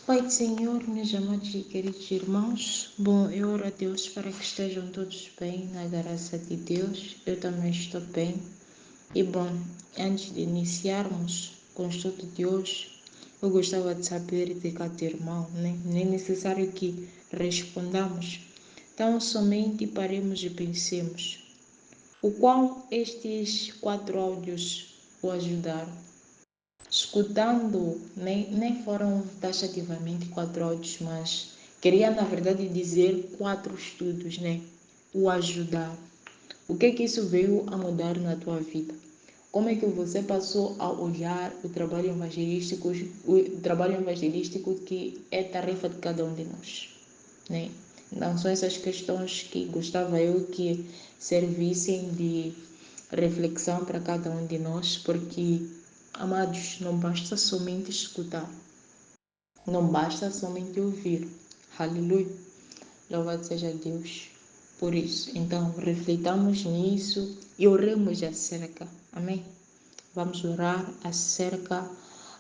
Pai do Senhor, meus amados e queridos irmãos, eu oro a Deus para que estejam todos bem, na graça de Deus. Eu também estou bem. E antes de iniciarmos com o estudo de hoje, eu gostava de saber de cada irmão, né? Nem é necessário que respondamos. Então, somente paremos e pensemos. O qual estes 4 áudios o ajudaram? Escutando, nem foram taxativamente 4 áudios, mas queria, na verdade, dizer 4 estudos, né? O ajudar. O que é que isso veio a mudar na tua vida? Como é que você passou a olhar o trabalho evangelístico que é tarefa de cada um de nós, né? Então, são essas questões que gostava eu que servissem de reflexão para cada um de nós, porque, amados, não basta somente escutar, não basta somente ouvir. Aleluia! Louvado seja Deus por isso. Então, refletamos nisso e oremos acerca. Amém? Vamos orar acerca,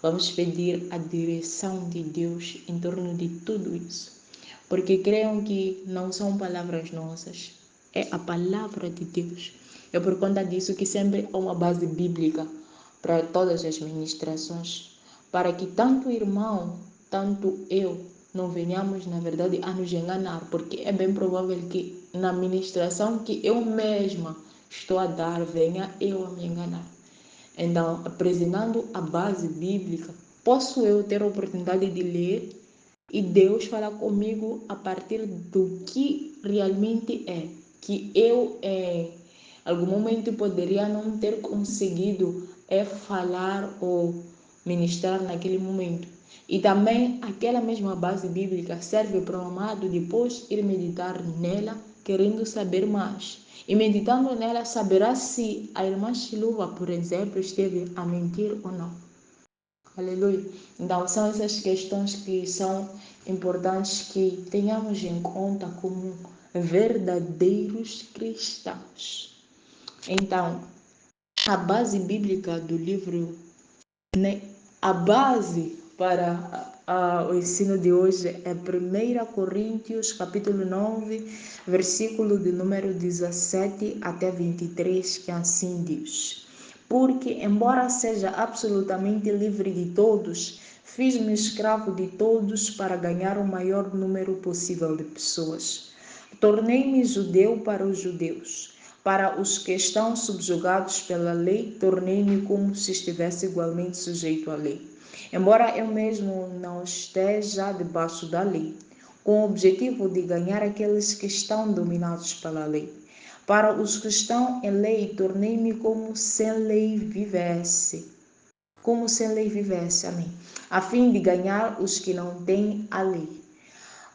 vamos pedir a direção de Deus em torno de tudo isso. Porque creiam que não são palavras nossas, é a palavra de Deus. É por conta disso que sempre há uma base bíblica para todas as ministrações, para que tanto o irmão, tanto eu, não venhamos, na verdade, a nos enganar, porque é bem provável que na ministração que eu mesma estou a dar, venha eu a me enganar. Então, apresentando a base bíblica, posso eu ter a oportunidade de ler e Deus falar comigo a partir do que realmente é, que eu em algum momento poderia não ter conseguido falar ou ministrar naquele momento. E também aquela mesma base bíblica serve para o amado depois ir meditar nela, querendo saber mais. E meditando nela, saberá se a irmã Shiluva, por exemplo, esteve a mentir ou não. Aleluia. Então, são essas questões que são importantes que tenhamos em conta como verdadeiros cristãos. Então, a base bíblica do livro, né? A base para o ensino de hoje é 1 Coríntios, capítulo 9, versículo de número 17 até 23, que assim diz: Porque, embora seja absolutamente livre de todos, fiz-me escravo de todos para ganhar o maior número possível de pessoas. Tornei-me judeu para os judeus. Para os que estão subjugados pela lei, tornei-me como se estivesse igualmente sujeito à lei, embora eu mesmo não esteja debaixo da lei, com o objetivo de ganhar aqueles que estão dominados pela lei. Para os que estão em lei, tornei-me como sem lei vivesse. Amém. A fim de ganhar os que não têm a lei.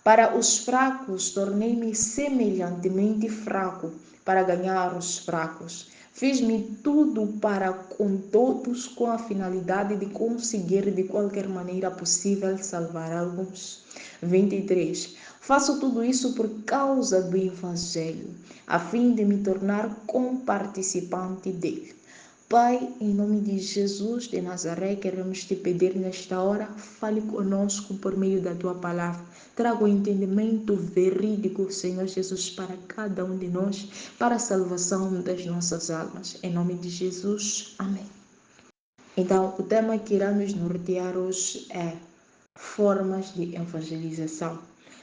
Para os fracos, tornei-me semelhantemente fraco, para ganhar os fracos. Fiz-me tudo para com todos, com a finalidade de conseguir de qualquer maneira possível salvar alguns. 23. Faço tudo isso por causa do Evangelho, a fim de me tornar comparticipante dele. Pai, em nome de Jesus de Nazaré, queremos te pedir nesta hora, fale conosco por meio da tua palavra. Traga o entendimento verídico, Senhor Jesus, para cada um de nós, para a salvação das nossas almas. Em nome de Jesus, amém. Então, o tema que irá nos nortear hoje é formas de evangelização.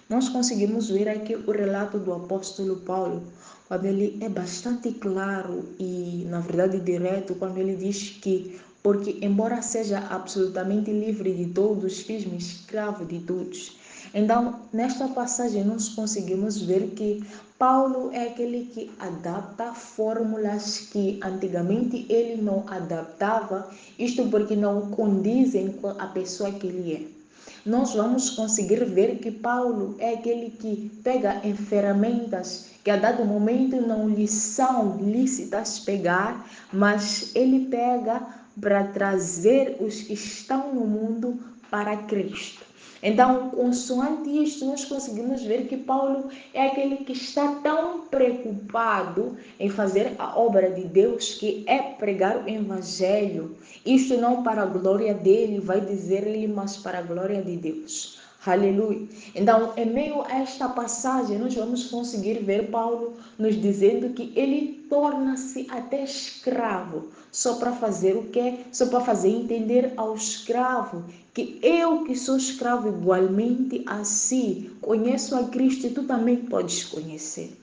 Nós conseguimos ver aqui o relato do apóstolo Paulo, quando ele é bastante claro e, na verdade, direto, quando ele diz que, porque embora seja absolutamente livre de todos, fiz-me escravo de todos. Então, nesta passagem, nós conseguimos ver que Paulo é aquele que adapta fórmulas que antigamente ele não adaptava, isto porque não condizem com a pessoa que ele é. Nós vamos conseguir ver que Paulo é aquele que pega em ferramentas que a dado momento não lhe são lícitas pegar, mas ele pega para trazer os que estão no mundo para Cristo. Então, consoante isto, nós conseguimos ver que Paulo é aquele que está tão preocupado em fazer a obra de Deus, que é pregar o Evangelho. Isto não para a glória dele, vai dizer ele, mas para a glória de Deus. Aleluia. Então, em meio a esta passagem, nós vamos conseguir ver Paulo nos dizendo que ele torna-se até escravo, só para fazer o quê? Só para fazer entender ao escravo que eu que sou escravo igualmente a si, conheço a Cristo e tu também podes conhecer.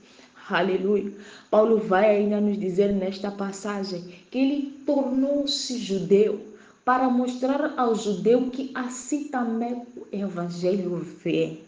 Aleluia. Paulo vai ainda nos dizer nesta passagem que ele tornou-se judeu para mostrar ao judeu que assim também o evangelho vem.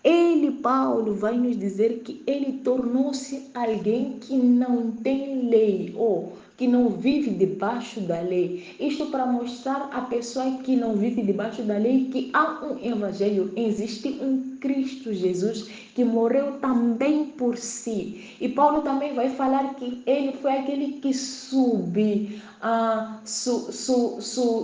Ele, Paulo, vai nos dizer que ele tornou-se alguém que não tem lei ou que não vive debaixo da lei. Isto para mostrar à pessoa que não vive debaixo da lei que há um evangelho, existe um Cristo Jesus que morreu também por si. E Paulo também vai falar que ele foi aquele que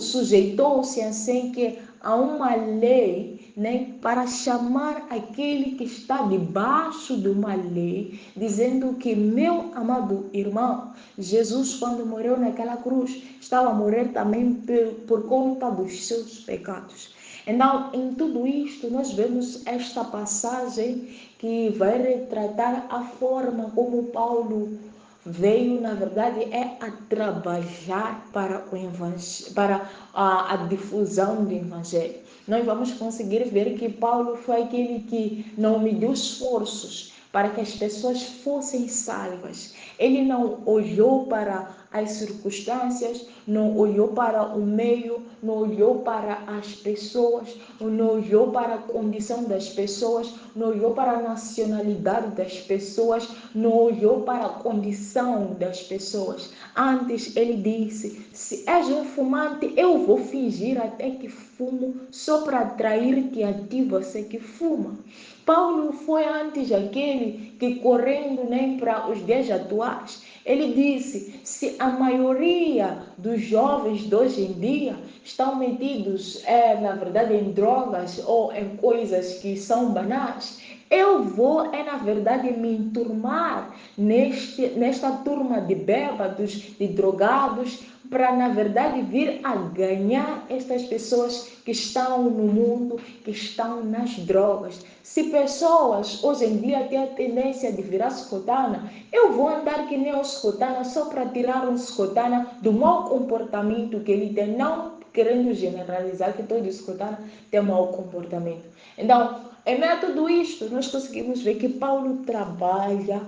sujeitou-se assim que a uma lei, né, para chamar aquele que está debaixo de uma lei, dizendo que meu amado irmão, Jesus quando morreu naquela cruz, estava a morrer também por conta dos seus pecados. Então, em tudo isto, nós vemos esta passagem que vai retratar a forma como Paulo veio, na verdade, a trabalhar para o evangelho, para a difusão do evangelho. Nós vamos conseguir ver que Paulo foi aquele que não mediu esforços para que as pessoas fossem salvas. Ele não olhou para as circunstâncias, não olhou para o meio, não olhou para as pessoas, não olhou para a condição das pessoas, não olhou para a nacionalidade das pessoas, não olhou para a condição das pessoas. Antes ele disse: se és um fumante, eu vou fingir até que fumo, só para atrair-te a ti, você que fuma. Paulo foi antes aquele que, correndo nem para os dias atuais, ele disse: se a maioria dos jovens de hoje em dia estão metidos, na verdade, em drogas ou em coisas que são banais, eu vou, na verdade, me enturmar nesta turma de bêbados, de drogados, para, na verdade, vir a ganhar estas pessoas que estão no mundo, que estão nas drogas. Se pessoas hoje em dia têm a tendência de virar escotana, eu vou andar que nem um escotana só para tirar um escotana do mau comportamento que ele tem, não querendo generalizar que todo escotana tem mau comportamento. Então, em meio a tudo isto, nós conseguimos ver que Paulo trabalha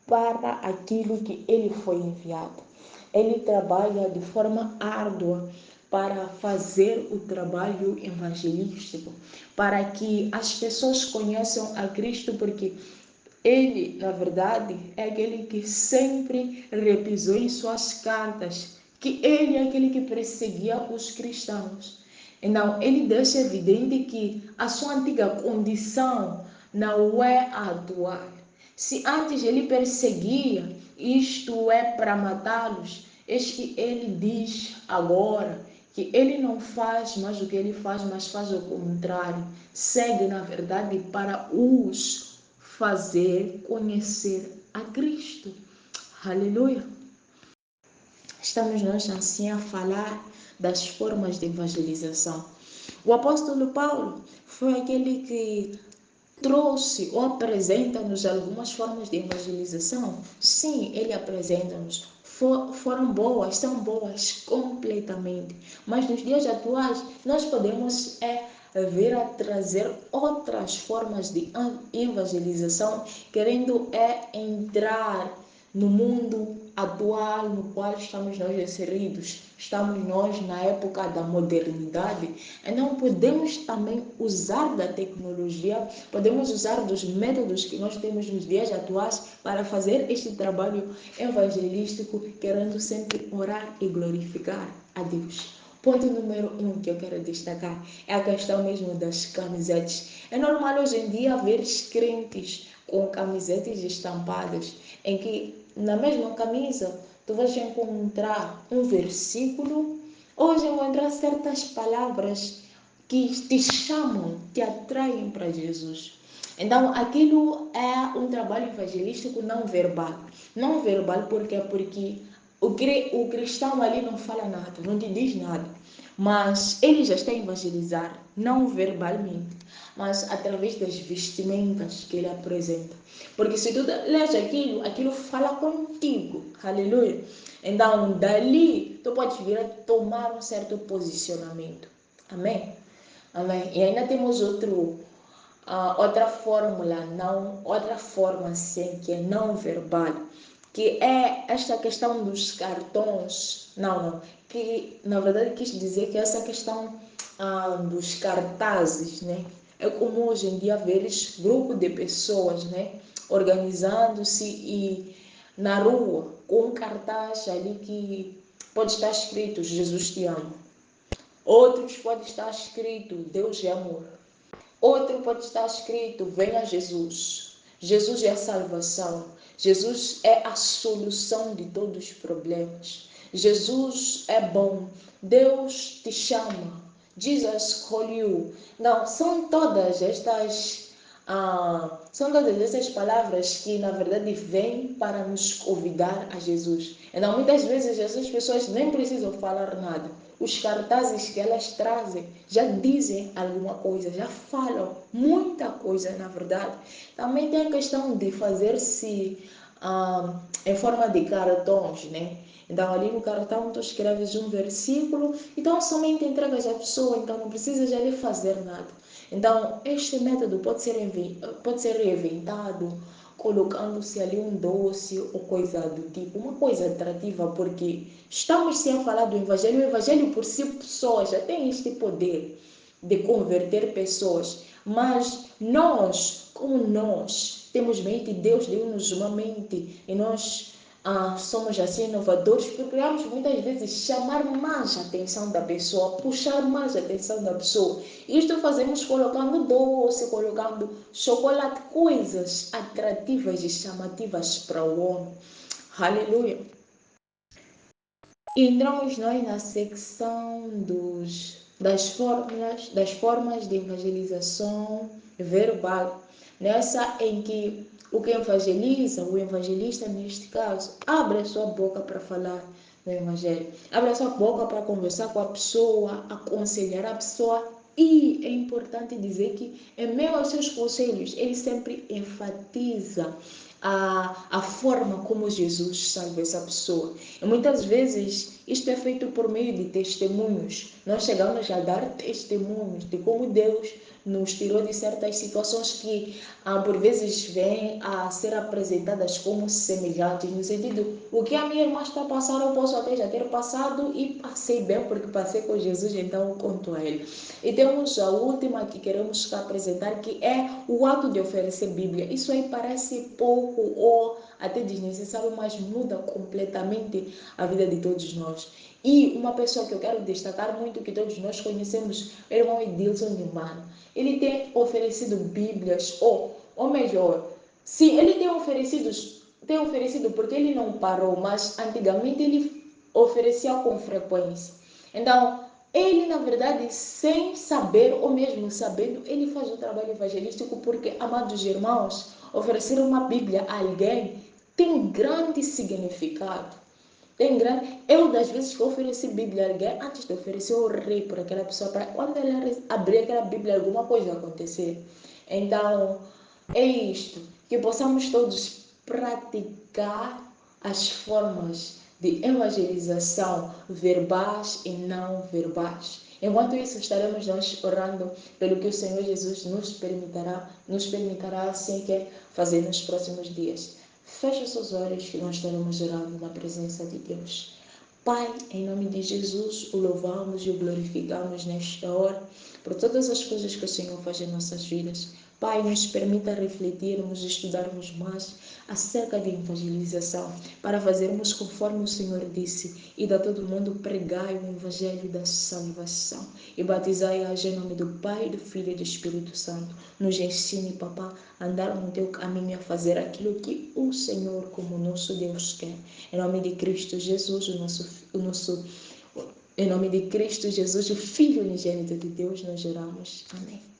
para aquilo que ele foi enviado. Ele trabalha de forma árdua para fazer o trabalho evangelístico, para que as pessoas conheçam a Cristo, porque ele, na verdade, é aquele que sempre repisou em suas cartas que ele é aquele que perseguia os cristãos. Então, ele deixa evidente que a sua antiga condição não é a atual. Se antes ele perseguia, isto é para matá-los, eis que ele diz agora que ele não faz mais o que ele faz, mas faz o contrário. Segue, na verdade, para os fazer conhecer a Cristo. Aleluia. Estamos nós assim a falar das formas de evangelização. O apóstolo Paulo foi aquele que trouxe ou apresenta-nos algumas formas de evangelização. Sim, ele apresenta-nos. Foram boas, são boas completamente. Mas nos dias atuais, nós podemos vir a trazer outras formas de evangelização, querendo entrar no mundo atual no qual estamos nós inseridos. Estamos nós na época da modernidade. Então podemos também usar da tecnologia, podemos usar dos métodos que nós temos nos dias atuais para fazer este trabalho evangelístico, querendo sempre orar e glorificar a Deus. Ponto número 1 que eu quero destacar é a questão mesmo das camisetas. É normal hoje em dia ver crentes com camisetas estampadas, em que na mesma camisa tu vais encontrar um versículo, ou vais encontrar certas palavras que te chamam, te atraem para Jesus. Então, aquilo é um trabalho evangelístico não verbal. Não verbal porque o cristão ali não fala nada, não te diz nada. mas ele já está a evangelizar, não verbalmente, mas através das vestimentas que ele apresenta. Porque se tu lês aquilo fala contigo, aleluia. Então, dali, tu podes vir a tomar um certo posicionamento. Amém? Amém. E ainda temos outra forma assim, que é não verbal, que é esta questão dos cartões. Não, que na verdade quis dizer que essa questão dos cartazes, né? É como hoje em dia veres grupo de pessoas, né? Organizando-se e na rua com um cartaz ali que pode estar escrito Jesus te ama. Outros pode estar escrito Deus é amor. Outro pode estar escrito venha Jesus. Jesus é a salvação. Jesus é a solução de todos os problemas. Jesus é bom. Deus te chama. Jesus call you. Não, são todas essas palavras que na verdade vêm para nos convidar a Jesus. Então muitas vezes essas pessoas nem precisam falar nada. Os cartazes que elas trazem já dizem alguma coisa, já falam muita coisa na verdade. Também tem a questão de fazer-se em forma de cartões, né? Então ali no cartão tu escreves um versículo, então somente entregas à pessoa, então não precisas ali fazer nada. Então este método pode ser reinventado, colocando-se ali um doce ou coisa do tipo, uma coisa atrativa, porque estamos sim a falar do Evangelho. O Evangelho por si só já tem este poder de converter pessoas, mas como nós temos mente, Deus deu-nos uma mente e nós somos assim inovadores, procuramos muitas vezes chamar mais a atenção da pessoa, puxar mais a atenção da pessoa. Isto fazemos colocando doce, colocando chocolate, coisas atrativas e chamativas para o homem. Aleluia. E entramos nós na secção das formas de evangelização verbal. Nessa em que o evangelista neste caso, abre a sua boca para falar no evangelho. Abre a sua boca para conversar com a pessoa, aconselhar a pessoa. E é importante dizer que, em meio aos seus conselhos, ele sempre enfatiza a forma como Jesus salva essa pessoa. E muitas vezes isto é feito por meio de testemunhos. Nós chegamos a dar testemunhos de como Deus nos tirou de certas situações que por vezes vêm a ser apresentadas como semelhantes, no sentido, o que a minha irmã está passando, eu posso até já ter passado e passei bem porque passei com Jesus, então eu conto a ele. E temos a última que queremos apresentar, que é o ato de oferecer Bíblia. Isso aí parece pouco ou até desnecessário, mas muda completamente a vida de todos nós. E uma pessoa que eu quero destacar muito, que todos nós conhecemos, é o irmão Edilson de Mano. Ele tem oferecido Bíblias, ou melhor, sim, ele tem oferecido porque ele não parou, mas antigamente ele oferecia com frequência. Então, ele, na verdade, sem saber, ou mesmo sabendo, ele faz o trabalho evangelístico porque, amados irmãos, oferecer uma Bíblia a alguém tem um grande significado. Eu, das vezes que eu ofereci Bíblia a alguém, antes de oferecer, eu orei por aquela pessoa, para quando ela abrir aquela Bíblia, alguma coisa acontecer. Então, é isto, que possamos todos praticar as formas de evangelização verbais e não verbais. Enquanto isso, estaremos nós orando pelo que o Senhor Jesus nos permitirá assim que fazer nos próximos dias. Feche os seus olhos que nós estaremos orando na presença de Deus. Pai, em nome de Jesus, o louvamos e o glorificamos nesta hora por todas as coisas que o Senhor faz em nossas vidas. Pai, nos permita refletirmos e estudarmos mais acerca de evangelização, para fazermos conforme o Senhor disse, e da todo mundo pregai o evangelho da salvação, e batizai-as em nome do Pai, do Filho e do Espírito Santo. Nos ensine, papá, a andar no teu caminho, a fazer aquilo que o Senhor, como nosso Deus, quer. Em nome de Cristo Jesus, em nome de Cristo Jesus, o Filho unigênito de Deus, nós oramos. Amém.